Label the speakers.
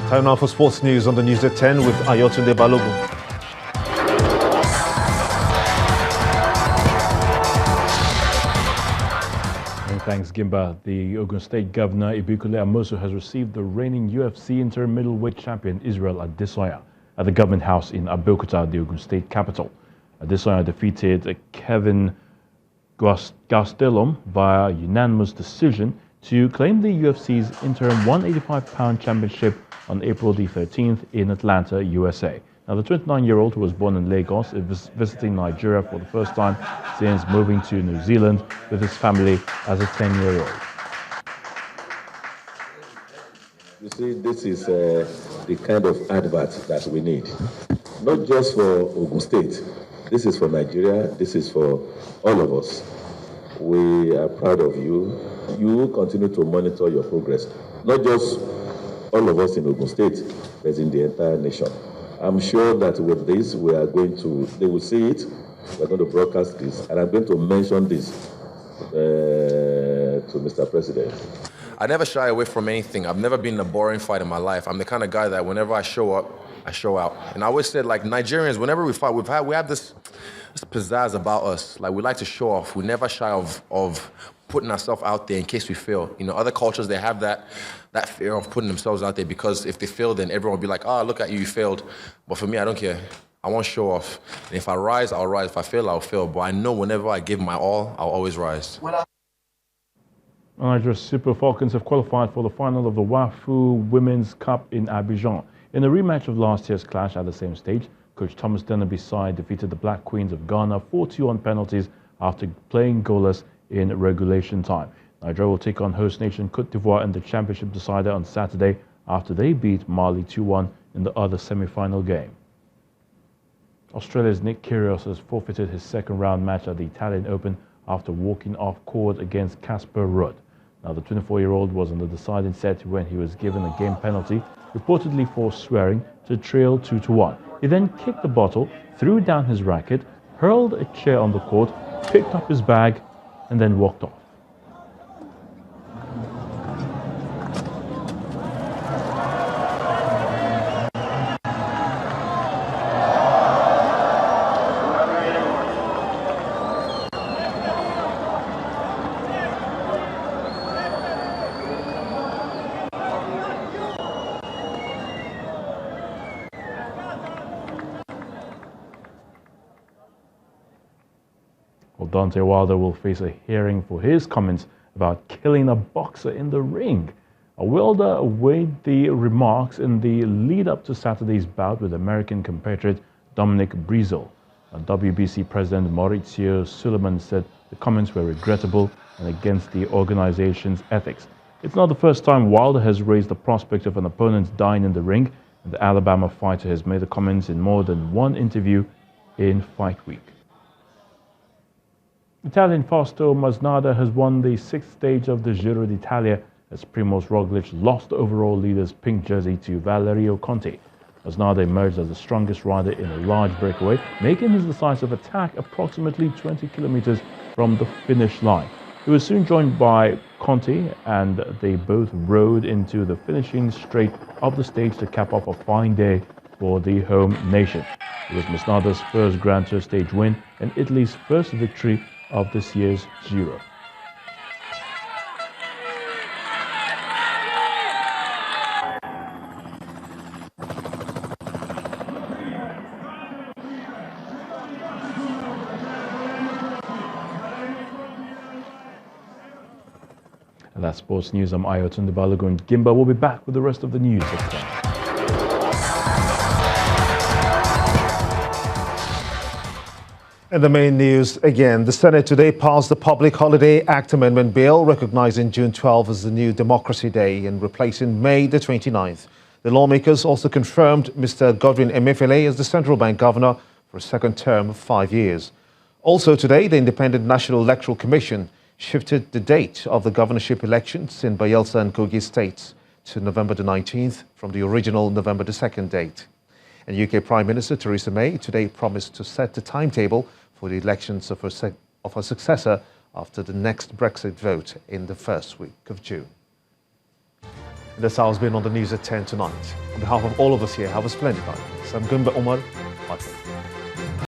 Speaker 1: Time now for sports news on the news at 10 with Ayotunde Balogun.
Speaker 2: Thanks, Gimba. The Ogun State Governor, Ibikule Amosu, has received the reigning UFC interim middleweight champion, Israel Adesanya, at the Government House in Abeokuta, the Ogun State capital. Adesanya defeated Kevin Gastelum via unanimous decision to claim the UFC's interim 185-pound championship on April the 13th in Atlanta, USA. Now, the 29-year-old, who was born in Lagos, is visiting Nigeria for the first time since moving to New Zealand with his family as a 10-year-old.
Speaker 3: You see, this is the kind of advert that we need. Not just for Ogun State. This is for Nigeria. This is for all of us. We are proud of you. You will continue to monitor your progress. Not just all of us in Ogun State, but in the entire nation. I'm sure that with this, they will see it. We're going to broadcast this, and I'm going to mention this to Mr. President.
Speaker 4: I never shy away from anything. I've never been in a boring fight in my life. I'm the kind of guy that whenever I show up, I show out. And I always said, like, Nigerians, whenever we fight, we have this pizzazz about us. Like, we like to show off. We never shy of putting ourselves out there in case we fail. You know, other cultures, they have that fear of putting themselves out there, because if they fail, then everyone will be like, oh, look at you, you failed. But for me, I don't care. I won't show off. And if I rise, I'll rise. If I fail, I'll fail. But I know whenever I give my all, I'll always rise.
Speaker 2: Nigeria's Super Falcons have qualified for the final of the WAFU Women's Cup in Abidjan. In a rematch of last year's clash at the same stage, Coach Thomas Dennerby's side defeated the Black Queens of Ghana 4-2 on penalties after playing goalless in regulation time. Nigeria will take on host nation Cote d'Ivoire in the championship decider on Saturday after they beat Mali 2-1 in the other semi-final game. Australia's Nick Kyrgios has forfeited his second-round match at the Italian Open after walking off court against Casper Ruud. Now, the 24-year-old was in the deciding set when he was given a game penalty, reportedly for swearing, to trail 2-1. He then kicked the bottle, threw down his racket, hurled a chair on the court, picked up his bag, and then walked off. Deontay Wilder will face a hearing for his comments about killing a boxer in the ring. Wilder weighed the remarks in the lead-up to Saturday's bout with American compatriot Dominic Breazeale. WBC President Mauricio Suleiman said the comments were regrettable and against the organization's ethics. It's not the first time Wilder has raised the prospect of an opponent dying in the ring, and the Alabama fighter has made the comments in more than one interview in Fight Week. Italian Fausto Masnada has won the sixth stage of the Giro d'Italia as Primož Roglic lost the overall leader's pink jersey to Valerio Conti. Masnada emerged as the strongest rider in a large breakaway, making his decisive attack approximately 20 kilometers from the finish line. He was soon joined by Conti, and they both rode into the finishing straight of the stage to cap off a fine day for the home nation. It was Masnada's first Grand Tour stage win and Italy's first victory of this year's Giro. And that's sports news. I'm Ayotunde Balogun. Gimba will be back with the rest of the news at 10.
Speaker 1: And the main news again, the Senate today passed the Public Holiday Act Amendment Bill, recognizing June 12 as the new Democracy Day and replacing May the 29th. The lawmakers also confirmed Mr. Godwin Emefiele as the central bank governor for a second term of 5 years. Also today, the Independent National Electoral Commission shifted the date of the governorship elections in Bayelsa and Kogi states to November the 19th from the original November the 2nd date. And UK Prime Minister Theresa May today promised to set the timetable for the elections of her successor after the next Brexit vote in the first week of June. And that's how it's been on the news at 10 tonight. On behalf of all of us here, have a splendid night. I'm Gumba Omar. Bye.